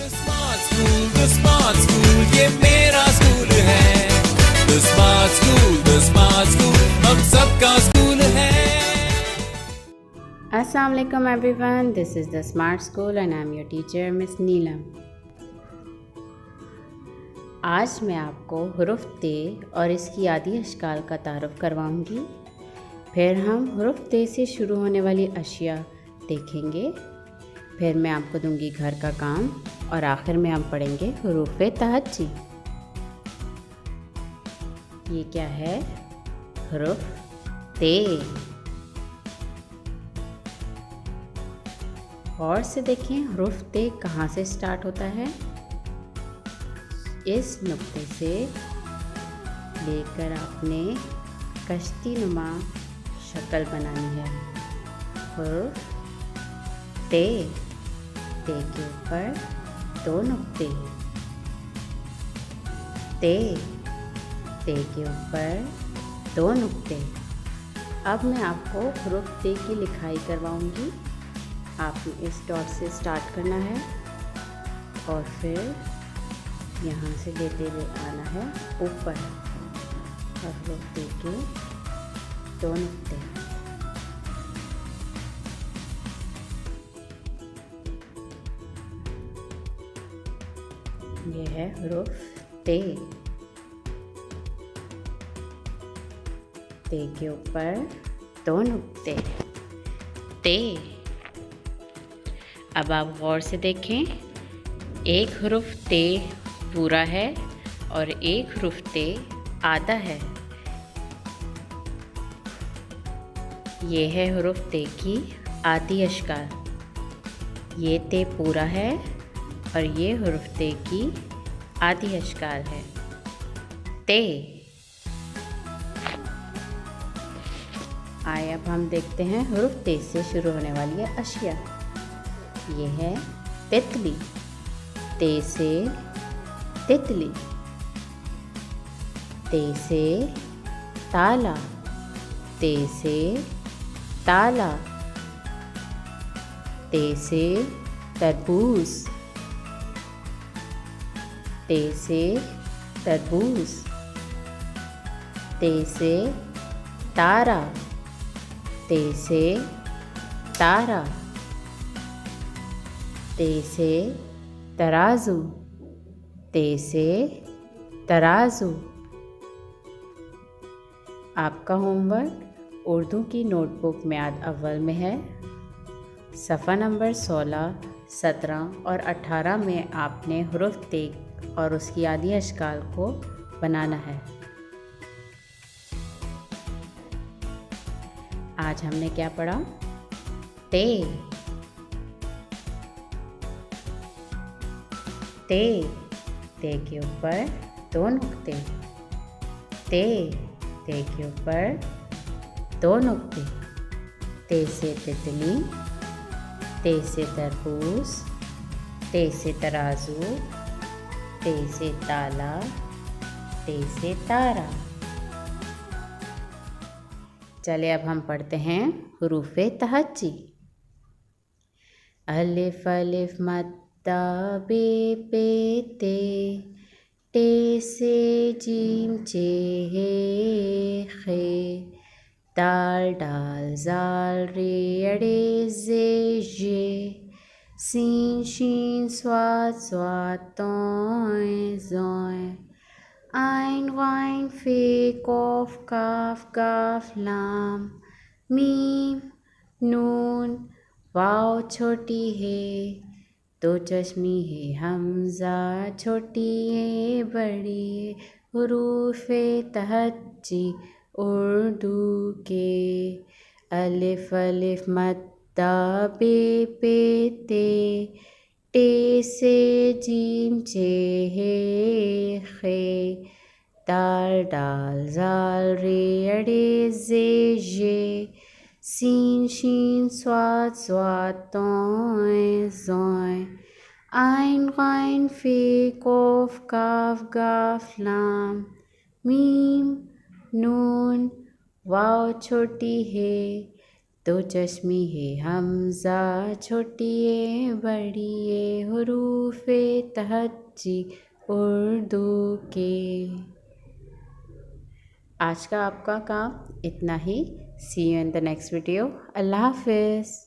The smart school, ये मेरा school है। The smart school, हम सबका स्कूल है। Assalamu alaikum everyone, this is the Smart School and I am your teacher Miss Neelam। आज मैं आपको हुरूफ ते और इसकी आदि अशकाल का तारुफ करवाऊंगी। फिर हम हुरूफ ते से शुरू होने वाली अशिया देखेंगे। फिर मैं आपको दूंगी घर का काम और आखिर में हम पढ़ेंगे हुरूफ तहज्जी। ये क्या है? हुरूफ ते। और से देखें हुरूफ ते कहाँ से स्टार्ट होता है। इस नुक्ते से लेकर आपने कश्ती नुमा शक्ल बनानी है। हुरूफ ते, ते के ऊपर दो नुक्ते, ते, ते के ऊपर दो नुक्ते। अब मैं आपको हुरूफ ते की लिखाई करवाऊंगी। आपने इस डॉट से स्टार्ट करना है और फिर यहाँ से लेते हुए आना है ऊपर और हुरूफ ते के दो नुक्ते। ये है हुरूफ ते। ते के ऊपर दो नुक्ते, ते। अब आप गौर से देखें, एक हुरूफ ते पूरा है और एक हुरूफ ते आधा है। ये है हुरूफ ते की आदि अशकाल। ये ते पूरा है और ये हुरूफ ते की आदि अशकाल है। ते। आइए अब हम देखते हैं हुरूफ ते से शुरू होने वाली है अशिया। ये है तितली। ते से तितली, ते से ताला, ते से ताला, ते से तरबूज, ते से तरबूज, ते से तारा, ते से तारा, ते से तराजू, ते से तराजू। आपका होमवर्क उर्दू की नोटबुक म्याद अव्वल में है। सफ़ा नंबर 16, 17 और 18 में आपने हुरूफ ते और उसकी आदि अशकाल को बनाना है। आज हमने क्या पढ़ा? ते, ते, ते के ऊपर दो नुक्ते, ते, ते के ऊपर दो नुक्ते, ते से तितली, ते से तरबूज, ते से तराजू, ते से ताला, ते से तारा। चले अब हम पढ़ते हैं हुरूफ तहज्जी। अलिफ अलिफ मद्दा बे पे ते, टे से जीम चे हे खे, दाल डाल जाल रे अड़े जे जे, सीन शीन स्वाद स्वाद तोय जोय, आइन वाइन फे कॉफ काफ गाफ लाम, मीम नून वाव छोटी है, दो चश्मी है हमजा छोटी है बड़ी है। हुरूफ तहज्जी उर्दू के। अलिफ अलिफ मद्दा बे पे ते, टे से जीम चे हे खे, दाल डाल जाल रे अड़े जे जे, सीन शीन स्वाद स्वाद तोय जोय, आइन गाइन फे कॉफ काफ गाफ लाम, मीम नून वाव छोटी है, दो चश्मी है हमज़ा, छोटी ए बड़ी ए, हुरूफ़े तहज्जी उर्दू के। आज का आपका काम इतना ही। See you in the next video. अल्लाह हाफिज़।